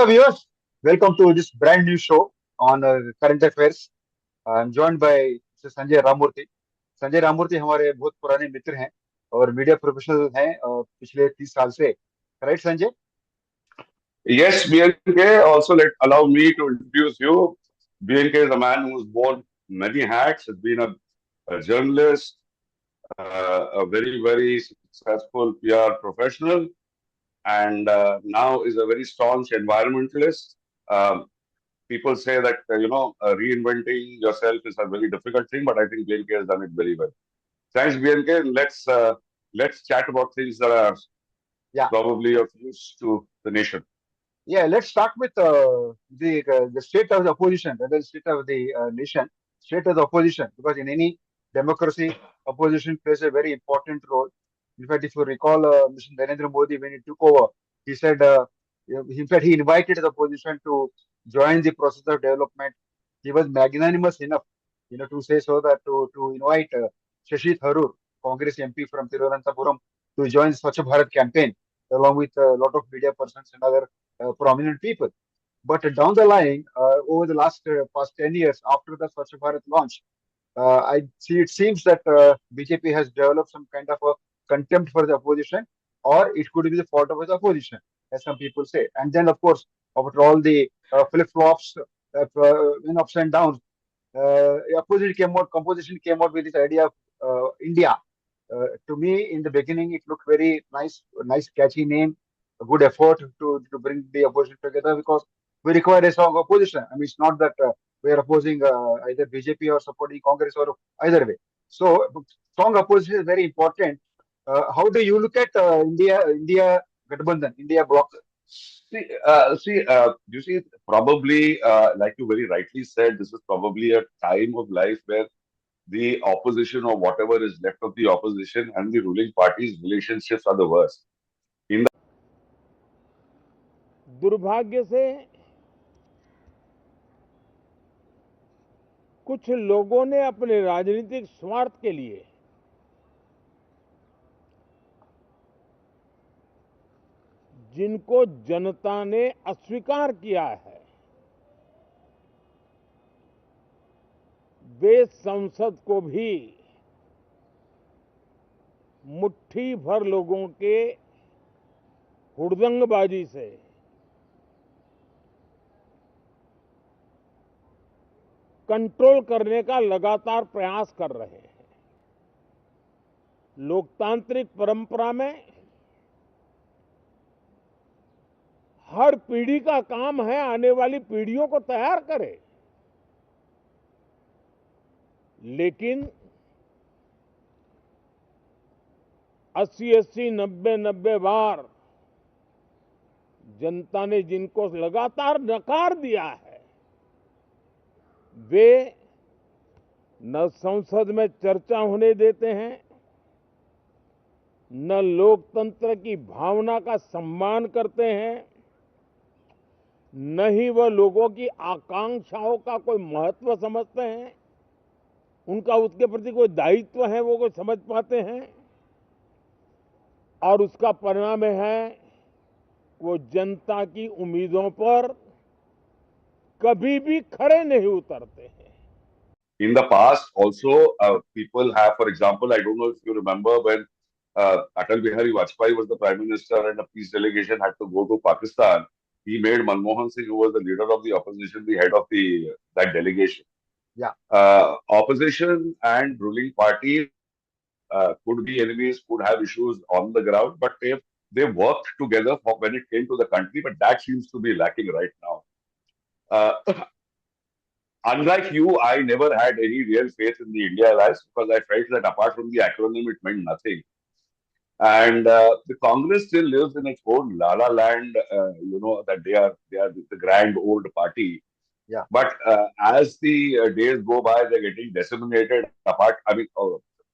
Hello, viewers. Welcome to this brand new show on current affairs. I'm joined by Mr. Sanjay Ramamurthy. Sanjay Ramamurthy हमारे बहुत पुराने मित्र हैं और मीडिया प्रोफेशनल हैं पिछले 30 साल से. Right Sanjay? Yes, BNK. Also, allow me to introduce you. BNK is a man who's worn many hats. Has been a journalist, a very successful PR professional, and now is a very staunch environmentalist. People say that reinventing yourself is a very difficult thing, but I think BNK has done it very well. Thanks, BNK. Let's chat about things that are Yeah. probably of use to the nation. Yeah. Let's start with the state of the opposition, rather than state of the nation. State of the opposition, because in any democracy, opposition plays a very important role. In fact, if you recall, Mr. Narendra Modi, when he took over, he said, in fact, he invited the opposition to join the process of development. He was magnanimous enough, to say so that to invite Shashi Tharoor, Congress MP from Thiruvananthapuram, to join Swachh Bharat campaign, along with a lot of media persons and other prominent people. But down the line, over the past 10 years, after the Swachh Bharat launch, I see it seems that BJP has developed some kind of a contempt for the opposition, or it could be the fault of the opposition, as some people say. And then, of course, after all the flip-flops, ups and downs, composition came out with this idea of India. To me, in the beginning, it looked very nice, catchy name, a good effort to bring the opposition together because we require a strong opposition. I mean, it's not that we are opposing either BJP or supporting Congress or either way. So, strong opposition is very important. How do you look at India Gadbandhan, India bloc? You see, probably, like you very rightly said, this is probably a time of life where the opposition or whatever is left of the opposition and the ruling party's relationships are the worst. दुर्भाग्य से कुछ लोगों ने अपने राजनीतिक स्वार्थ के लिए जिनको जनता ने अस्वीकार किया है, वे संसद को भी मुट्ठी भर लोगों के हुड़दंगबाजी से कंट्रोल करने का लगातार प्रयास कर रहे हैं. लोकतांत्रिक परंपरा में हर पीढ़ी का काम है आने वाली पीढ़ियों को तैयार करे, लेकिन 80-80, 90-90 बार जनता ने जिनको लगातार नकार दिया है, वे न संसद में चर्चा होने देते हैं, न लोकतंत्र की भावना का सम्मान करते हैं, न ही वह लोगों की आकांक्षाओं का कोई महत्व समझते हैं, उनका उसके प्रति कोई दायित्व है वो कोई समझ पाते हैं. और उसका परिणाम है वो जनता की उम्मीदों पर कभी भी खरे नहीं उतरते हैं. In the past, also, people have, for example, I don't know if you remember when Atal Bihari Vajpayee was the Prime Minister and a peace delegation had to go to Pakistan, he made Manmohan Singh, who was the leader of the opposition, the head of that delegation. Yeah. Opposition and ruling parties could be enemies, could have issues on the ground, but they worked together when it came to the country, but that seems to be lacking right now. Unlike you, I never had any real faith in the India Alliance because I felt that apart from the acronym, it meant nothing. And the Congress still lives in its own la la land, that they are the grand old party. Yeah. But as the days go by, they're getting disseminated apart. I mean,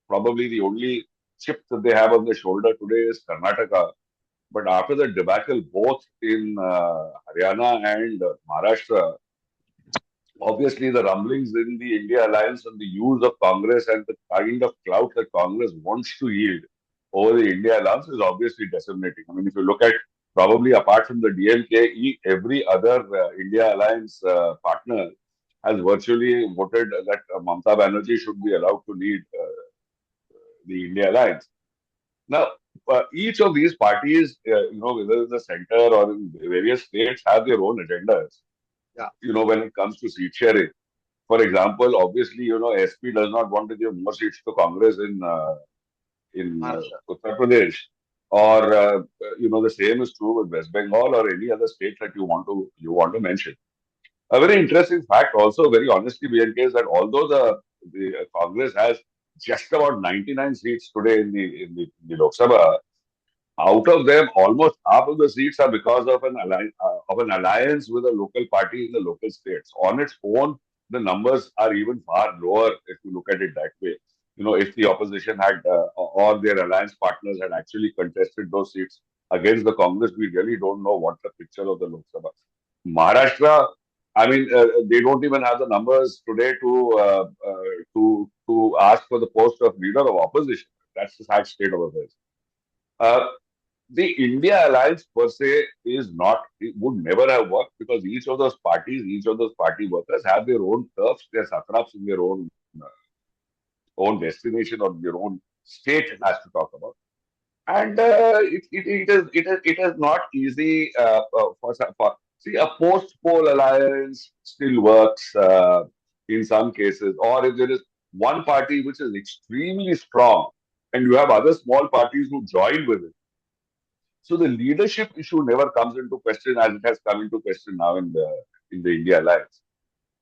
probably the only chip that they have on their shoulder today is Karnataka. But after the debacle, both in Haryana and Maharashtra, obviously the rumblings in the India Alliance and the use of Congress and the kind of clout that Congress wants to yield over the India Alliance is obviously disseminating. I mean, if you look at Probably apart from the DMK, every other India Alliance partner has virtually voted that Mamata Banerjee should be allowed to lead the India Alliance. Now, each of these parties, whether in the center or in various states, have their own agendas. Yeah. When it comes to seat sharing. For example, obviously, SP does not want to give more seats to Congress in Maharashtra. Uttar Pradesh, or the same is true with West Bengal or any other state that you want to mention. A very interesting fact, also very honestly, BNK, is that although the Congress has just about 99 seats today in the Lok Sabha, out of them, almost half of the seats are because of an alliance with a local party in the local states. On its own, the numbers are even far lower if you look at it that way. If the opposition had or their alliance partners had actually contested those seats against the Congress, we really don't know what the picture of the Lok Sabha. Maharashtra, I mean, they don't even have the numbers today to ask for the post of leader of opposition. That's the sad state of affairs. Uh, the India alliance per se is not, it would never have worked because each of those parties, each of those party workers have their own turfs, their satraps in their own destination or their own state has to talk about. And it is not easy for see, a post poll alliance still works in some cases, or if there is one party which is extremely strong and you have other small parties who join with it, so the leadership issue never comes into question as it has come into question now in the India Alliance.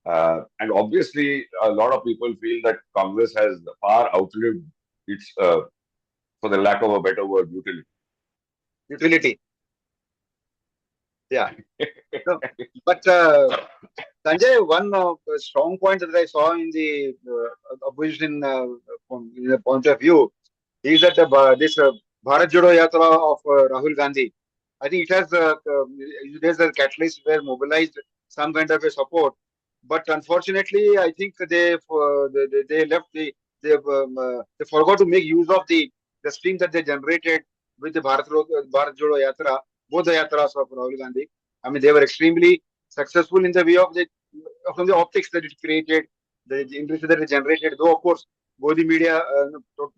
And obviously, a lot of people feel that Congress has far outlived its, for the lack of a better word, utility. Utility. Yeah. No, but Sanjay, one strong point that I saw in the opposition from the point of view is that this Bharat Jodo Yatra of Rahul Gandhi, I think there's a catalyst where mobilized some kind of a support, but unfortunately, I think they left they forgot to make use of the stream that they generated with the Bharat Jodo Yatra, both the yatras of Rahul Gandhi. I mean, they were extremely successful in the way of from the optics that it created, the interest that it generated. Though of course, both the media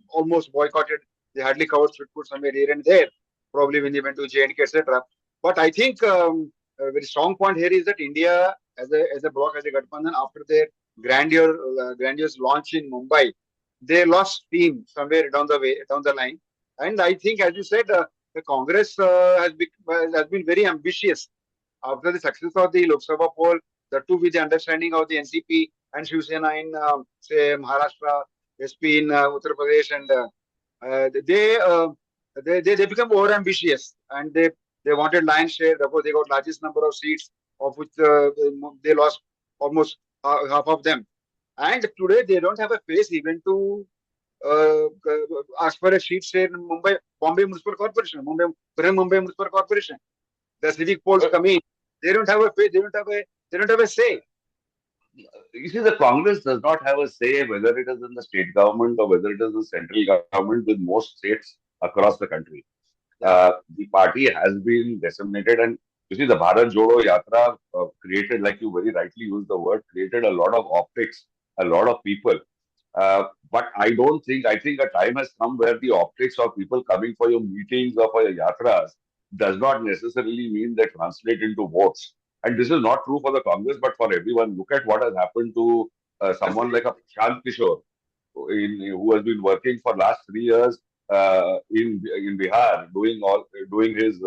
almost boycotted. They hardly covered street food somewhere here and there, probably when they went to J&K, etc. But I think a very strong point here is that India, as a bloc, as a Gathbandhan, after their grandiose launch in Mumbai, they lost steam somewhere down the line. And I think, as you said, the Congress has been very ambitious after the success of the Lok Sabha poll, the two with the understanding of the NCP and Shiv Sena in, say, Maharashtra, SP in Uttar Pradesh, and they become over ambitious and they wanted lion's share. Therefore, they got largest number of seats, of which they lost almost half of them. And today they don't have a face even to ask for a seat share in Bombay Municipal Corporation, Mumbai Municipal Corporation. The civic polls come in. They don't have a say. They don't have a say. You see, the Congress does not have a say whether it is in the state government or whether it is the central government with most states across the country. The party has been disseminated, and you see, the Bharat Jodo Yatra created, like you very rightly used the word, created a lot of optics, a lot of people. But I think a time has come where the optics of people coming for your meetings or for your yatras does not necessarily mean they translate into votes. And this is not true for the Congress, but for everyone. Look at what has happened to someone like a Prashant Kishore, who has been working for last 3 years in Bihar, doing his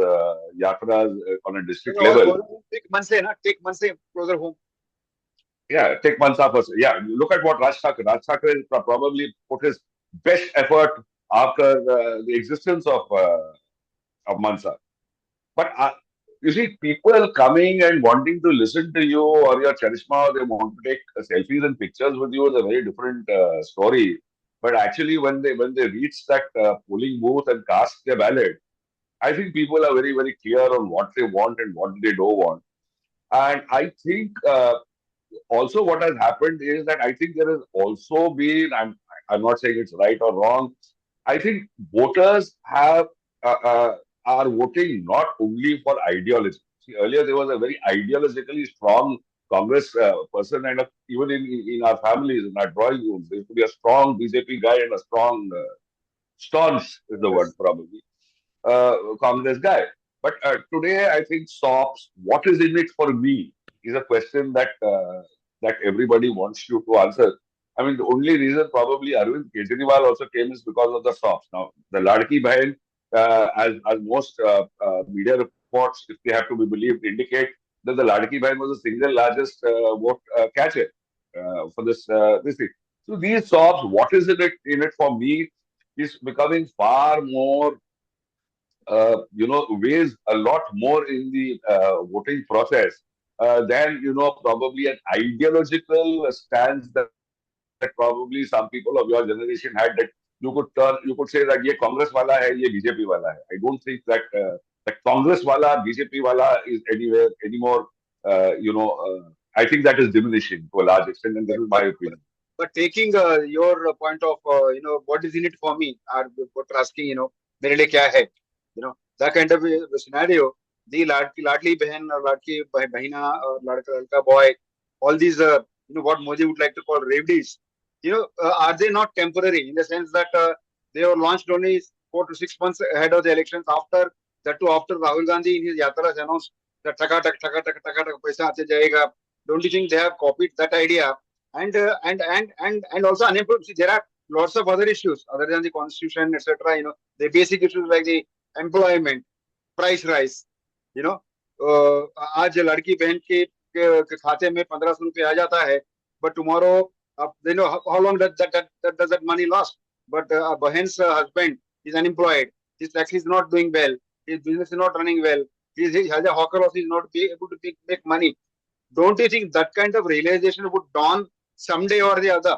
yatras on a district level. Take Manse closer home. Yeah, take Mansa first. Yeah, look at what Raj Thakre probably put his best effort after the existence of Mansa. But you see, people coming and wanting to listen to you or your charisma, or they want to take selfies and pictures with you is a very different story. But actually, when they reach that polling booth and cast their ballot, I think people are very very clear on what they want and what they don't want. And I think also what has happened is that I think there has also been, I'm not saying it's right or wrong. I think voters are voting not only for ideology. See, earlier there was a very ideologically strong Congress person, and even in our families, in our drawing rooms, there used to be a strong BJP guy and a strong, staunch is the word Yes. probably, Congress guy. But today, I think SOPs, what is in it for me, is a question that everybody wants you to answer. I mean, the only reason probably Arvind Kejriwal also came is because of the SOPs. Now, the Ladki Bahin, as most media reports, if they have to be believed, indicate that the Ladki Bahin was the single largest vote catcher for this thing. So these SOPs, what is in it for me, is becoming far more, weighs a lot more in the voting process than, probably an ideological stance that probably some people of your generation had, that you could say that ye Congress wala hai, ye BJP wala hai. I don't think that Congress wala, BJP wala is anywhere anymore. I think that is diminishing to a large extent, and this But is my but opinion. but taking your point of what is in it for me, or what you're asking, मेरे लिए क्या है, that kind of a scenario. The लाडली बहन और लाडकी बहिना और लड़का लड़का boy, all these what Modi would like to call revdies, are they not temporary in the sense that they were launched only 4 to 6 months ahead of the elections, after that too, after Rahul Gandhi in his yatra has announced that टका टक पैसा आते जाएगा. Don't you think they have copied that idea? And also unemployment. See, there are lots of other issues other than the constitution, etc. The basic issues like the employment, price rise. You know, आज लड़की बहन के खाते में 1500 रुपये आ जाता है, but tomorrow, how long does that money last? But Bahen's husband is unemployed. His taxi is not doing well. His business is not running well. He has a hawker house. He's not be able to make money. Don't you think that kind of realization would dawn someday or the other?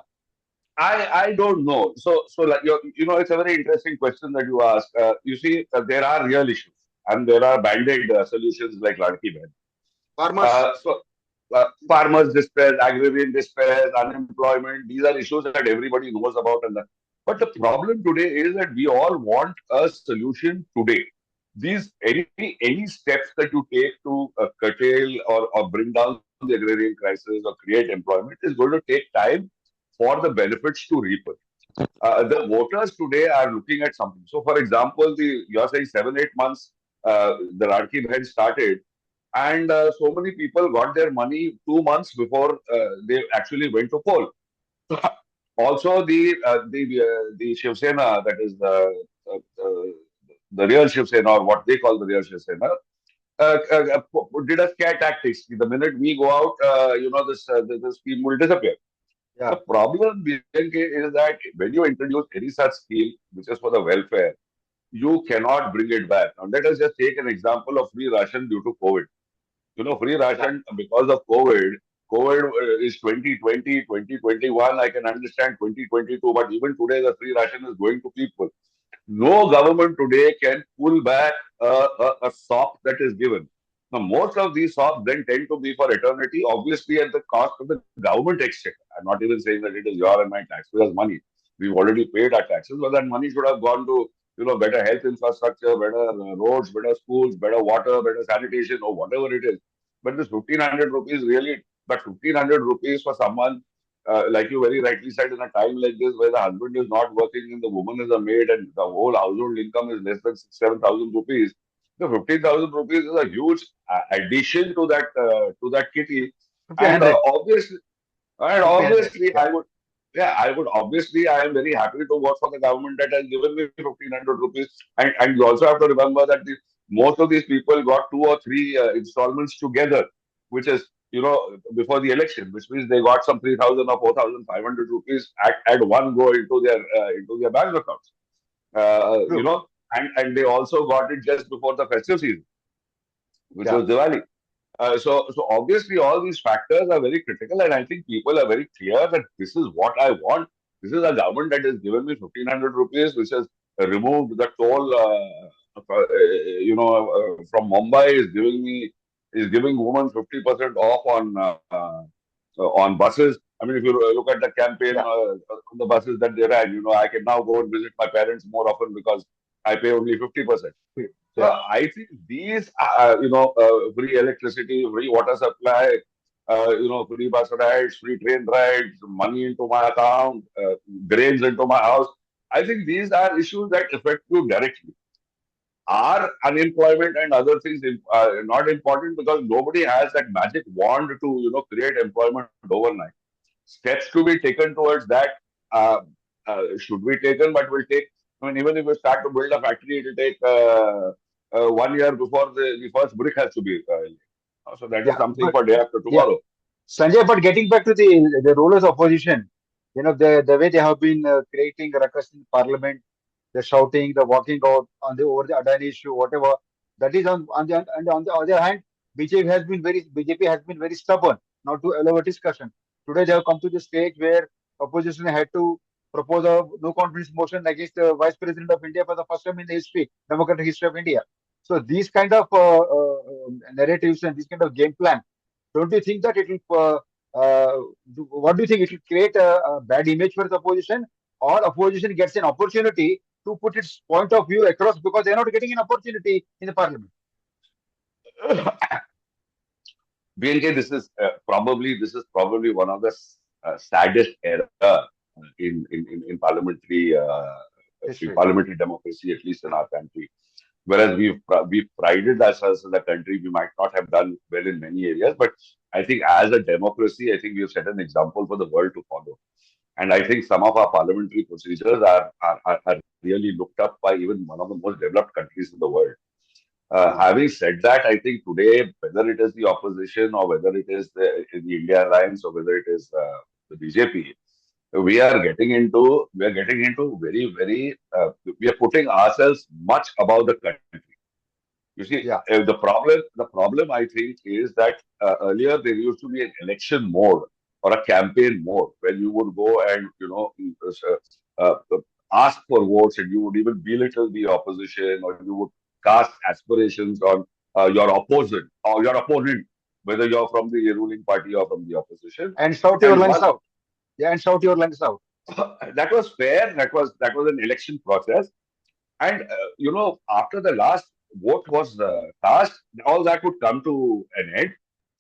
I don't know. So like it's a very interesting question that you ask. You see, there are real issues and there are band-aid solutions like Ladki Behan. Farmers, Farmers' distress, agrarian distress, unemployment, these are issues that everybody knows about. But the problem today is that we all want a solution today. Any steps that you take to curtail or bring down the agrarian crisis or create employment is going to take time for the benefits to reap. The voters today are looking at something. So, for example, you're saying 7, 8 months, the Ladki Behan started, and so many people got their money 2 months before they actually went to poll. Also, the Shiv Sena, that is the real Shiv Sena, or what they call the real Shiv Sena, did a scare tactics. The minute we go out, this scheme will disappear. yeah, The problem, BNK, is that when you introduce any such scheme, which is for the welfare, you cannot bring it back. Now, let us just take an example of free ration due to COVID. Free yeah, ration because of COVID. COVID is 2020, 2021. I can understand 2022, but even today, the free ration is going to people. No government today can pull back a SOP that is given. Now, most of these SOPs then tend to be for eternity, obviously at the cost of the government exchequer. I'm not even saying that it is your and my taxpayers' money. We've already paid our taxes, but that money should have gone to better health infrastructure, better roads, better schools, better water, better sanitation, or whatever it is. But this 1,500 rupees really, but 1,500 rupees for someone, like you very rightly said, in a time like this where the husband is not working and the woman is a maid and the whole household income is less than 7,000 rupees, the 15,000 rupees is a huge addition to that kitty. And 1,500, obviously, yeah, I am very happy to work for the government that has given me 1,500 rupees. And you also have to remember that most of these people got 2 or 3 installments together, which is, before the election, which means they got some 3,000 or 4,500 rupees at one go into their bank accounts. Uh, you true, know, and they also got it just before the festive season, which yeah, was Diwali. So obviously all these factors are very critical, and I think people are very clear that this is what I want. This is a government that has given me 1,500 rupees, which has removed the toll, from Mumbai, is giving women 50% off on buses. I mean, if you look at the campaign yeah, on the buses that they ran, I can now go and visit my parents more often because I pay only 50%. So Yeah. I think these, free electricity, free water supply, free bus rides, free train rides, money into my account, grains into my house. I think these are issues that affect you directly. Are unemployment and other things not important because nobody has that magic wand to create employment overnight. Steps to be taken towards that uh, should be taken, but will take. I mean, even if you start to build a factory, it will take 1 year before the first brick has to be. So that is Yeah. something But for day after yeah, tomorrow. Sanjay, but getting back to the role of opposition, the way they have been creating ruckus in parliament, the shouting, the walking out on the over the Adani issue, whatever. That is on the and on the other hand, BJP has been very stubborn not to allow a discussion. Today they have come to the stage where opposition had to propose a no confidence motion against the Vice President of India for the first time in the history, democratic history of India. So these kind of narratives and this kind of game plan, don't you think that it will? What do you think? It will create a bad image for the opposition, or opposition gets an opportunity to put its point of view across because they are not getting an opportunity in the parliament. BNK, this is probably one of the saddest era in History. parliamentary democracy, at least in our country. Whereas we've prided ourselves as a country, we might not have done well in many areas, but I think as a democracy, I think we have set an example for the world to follow. And I think some of our parliamentary procedures are really looked up by even one of the most developed countries in the world. Having said that, I think today, whether it is the opposition or whether it is the India Alliance or whether it is the BJP, we are getting into very, very, we are putting ourselves much above the country. You see, Yeah. the problem I think is that earlier there used to be an election mode or a campaign mode where you would go and ask for votes and you would even belittle the opposition or you would cast aspirations on your opponent, whether you're from the ruling party or from the opposition. And shout your And lungs once out. Yeah, and shout your lungs out. that was fair, that was an election process. And after the last vote was cast, all that would come to an end.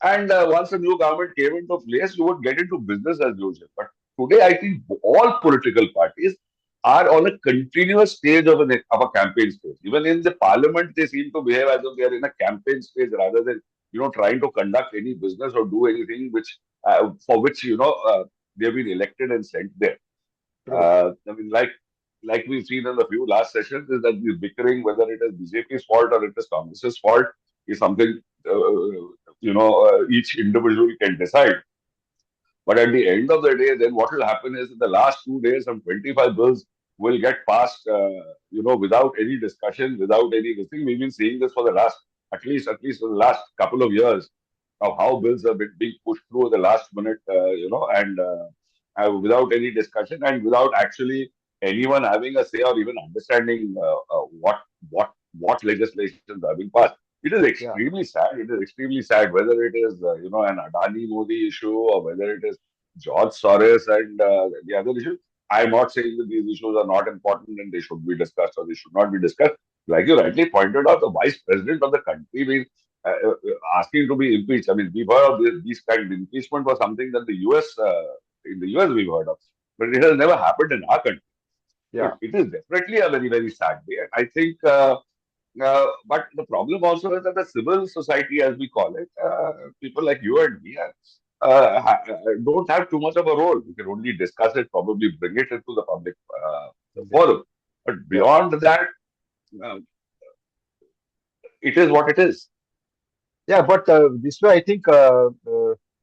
And once a new government came into place, you would get into business as usual. But today, I think all political parties are on a continuous stage of a campaign stage. Even in the parliament, they seem to behave as if they are in a campaign stage rather than trying to conduct any business or do anything for which they've been elected and sent there. True. I mean, like we've seen in the few last sessions, is that the bickering, whether it is BJP's fault or it is Congress's fault, is something each individual can decide. But at the end of the day, then what will happen is in the last 2 days, some 25 bills will get passed, without any discussion, without any this thing. We've been seeing this for the last, at least for the last couple of years, of how bills have been being pushed through at the last minute, and without any discussion and without actually anyone having a say or even understanding what legislations are being passed. It is Yeah. extremely sad. It is extremely sad whether it is an Adani Modi issue or whether it is George Soros and the other issue. I'm not saying that these issues are not important and they should be discussed or they should not be discussed. Like you rightly pointed out, the vice president of the country being asking to be impeached. I mean, we've heard of these kind of impeachment was something that in the US we've heard of, but it has never happened in our country. So Yeah. it is definitely a very, very sad day. And I think, but the problem also is that the civil society, as we call it, people like you and me, don't have too much of a role. We can only discuss it, probably bring it into the public Yeah. forum. But Yeah. beyond that, uh, it is what it is. Yeah, but this way, I think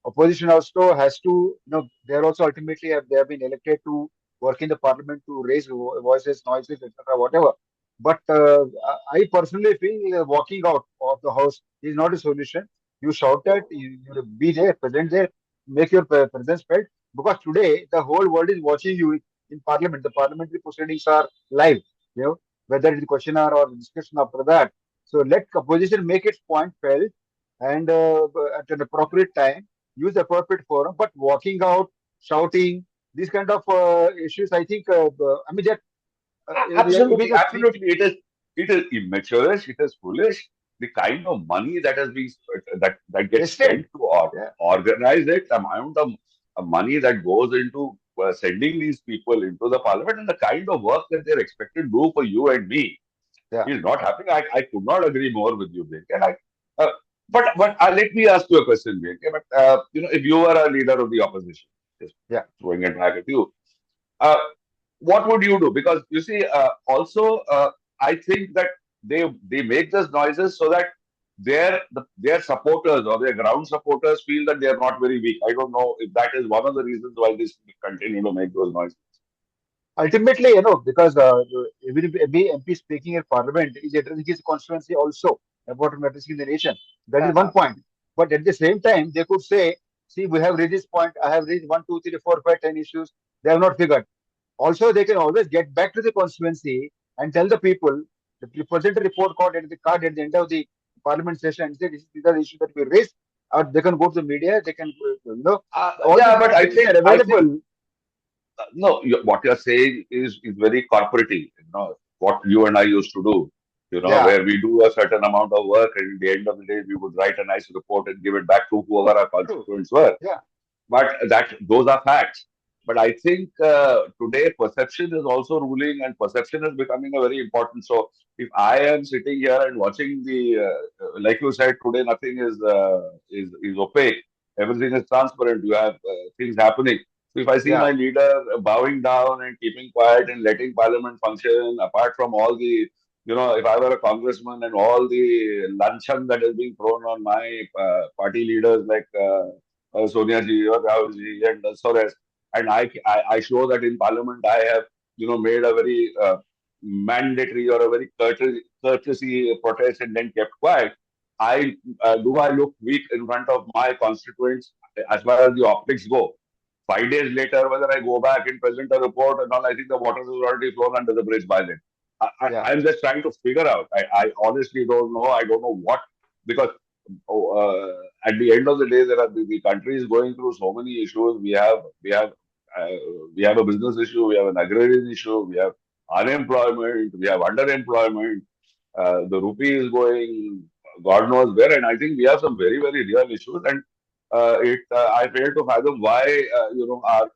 opposition also has to, they are also ultimately they have been elected to work in the parliament to raise voices, noises, etc., whatever. But I personally feel walking out of the house is not a solution. You shout at, you be there, present there, make your presence felt. Because today the whole world is watching you in parliament. The parliamentary proceedings are live. Whether it's question hour or discussion after that. So let opposition make its point felt and at an appropriate time, use the appropriate forum. But walking out, shouting, these kind of issues, I think, I mean, that Absolutely, because absolutely, it is. it is immature, it is foolish. The kind of money that has been that gets Wasted. spent to Yeah. organize it, the amount of money that goes into sending these people into the parliament, and the kind of work that they're expected to do for you and me Yeah. is not happening. I could not agree more with you, Vivek. And but let me ask you a question, Vivek. But if you were a leader of the opposition, just Yeah. throwing it back at you, uh, what would you do? Because you see, also, I think that they make those noises so that their supporters or their ground supporters feel that they are not very weak. I don't know if that is one of the reasons why they continue to make those noises. Ultimately, because every MP speaking in Parliament is addressing his constituency also about addressing the nation. That is one point. But at the same time, they could say, see, we have reached this point. I have reached 1, 2, 3, 4, 5, 10 issues. They have not figured. Also, they can always get back to the constituency and tell the people, present a report card at the end of the Parliament session and say, these are the issues that we raised. Or they can go to the media. They can, all Yeah, these but things are I think available. no, what you're saying is very corporative. What you and I used to do. Yeah, Where we do a certain amount of work, and at the end of the day, we would write a nice report and give it back to whoever our true. constituents were. Yeah. But those are facts. But I think today perception is also ruling, and perception is becoming a very important. So if I am sitting here and watching like you said today, nothing is opaque. Everything is transparent. You have things happening. So if I see Yeah. my leader bowing down and keeping quiet and letting Parliament function, apart from all the, if I were a congressman and all the luncheon that is being thrown on my party leaders like Sonia ji or Rahul ji and Suresh, and I show that in Parliament I have made a very mandatory or a very courtesy protest and then kept quiet. I look weak in front of my constituents as far as the optics go. 5 days later, whether I go back and present a report and all, I think the water has already flown under the bridge by then. Yeah. I'm just trying to figure out. I honestly don't know. I don't know what, because at the end of the day, the country is going through so many issues. Uh, we have a business issue, we have an agrarian issue, we have unemployment, we have underemployment. The rupee is going God knows where, and I think we have some very very real issues. And I fail to fathom why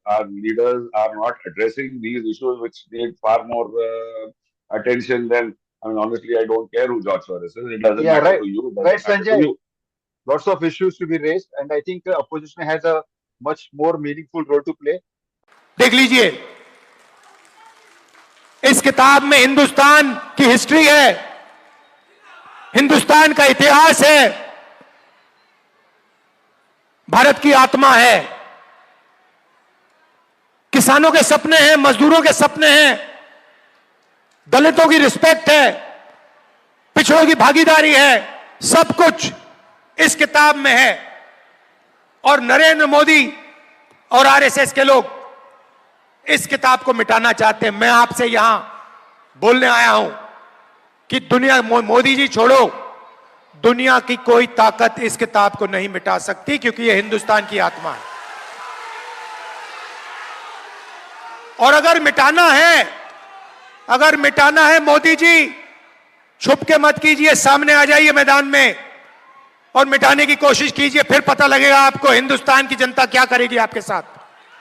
our leaders are not addressing these issues, which need far more attention than. I mean, honestly, I don't care who George Soros is. It doesn't Yeah, matter right. to you. It Right, doesn't matter to Sanjay. you. Lots of issues to be raised, and I think opposition has a much more meaningful role to play. देख लीजिए, इस किताब में हिंदुस्तान की history है, हिंदुस्तान का इतिहास है, भारत की आत्मा है, किसानों के सपने हैं, मजदूरों के सपने हैं, दलितों की रिस्पेक्ट है, पिछड़ों की भागीदारी है, सब कुछ इस किताब में है। और नरेंद्र मोदी और आरएसएस के लोग इस किताब को मिटाना चाहते हैं। मैं आपसे यहां बोलने आया हूं कि दुनिया, मोदी जी छोड़ो, दुनिया की कोई ताकत इस किताब को नहीं मिटा सकती, क्योंकि यह हिंदुस्तान की आत्मा है। और अगर मिटाना है मोदी जी, छुप के मत कीजिए, सामने आ जाइए मैदान में और मिटाने की कोशिश कीजिए, फिर पता लगेगा आपको हिंदुस्तान की जनता क्या करेगी आपके साथ।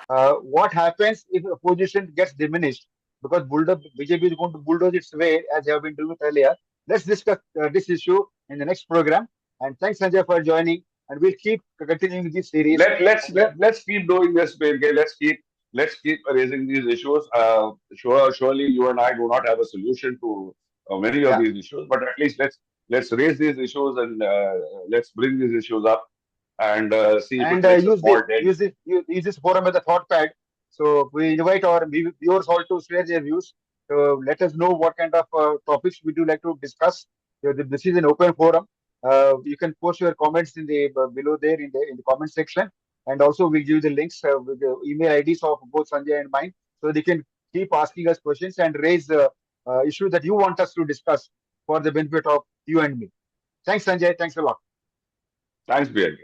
What happens if opposition gets diminished? Because BJP is going to bulldoze its way as they have been doing it earlier. Let's discuss this issue in the next program. And thanks, Sanjay, for joining. And we'll keep continuing this series. Let's keep doing this, Birge. Let's keep raising these issues. Surely you and I do not have a solution to many of these issues, but at least let's raise these issues and let's bring these issues up and see if it makes a small dent. Use this forum as a thought pad. So we invite our viewers all to share their views. So let us know what kind of topics we do like to discuss. This is an open forum. You can post your comments in the below there in the comment section, and also we'll give the links with the email IDs of both Sanjay and mine, so they can keep asking us questions and raise issues that you want us to discuss for the benefit of you and me. Thanks, Sanjay. Thanks a lot. Thanks, Birge.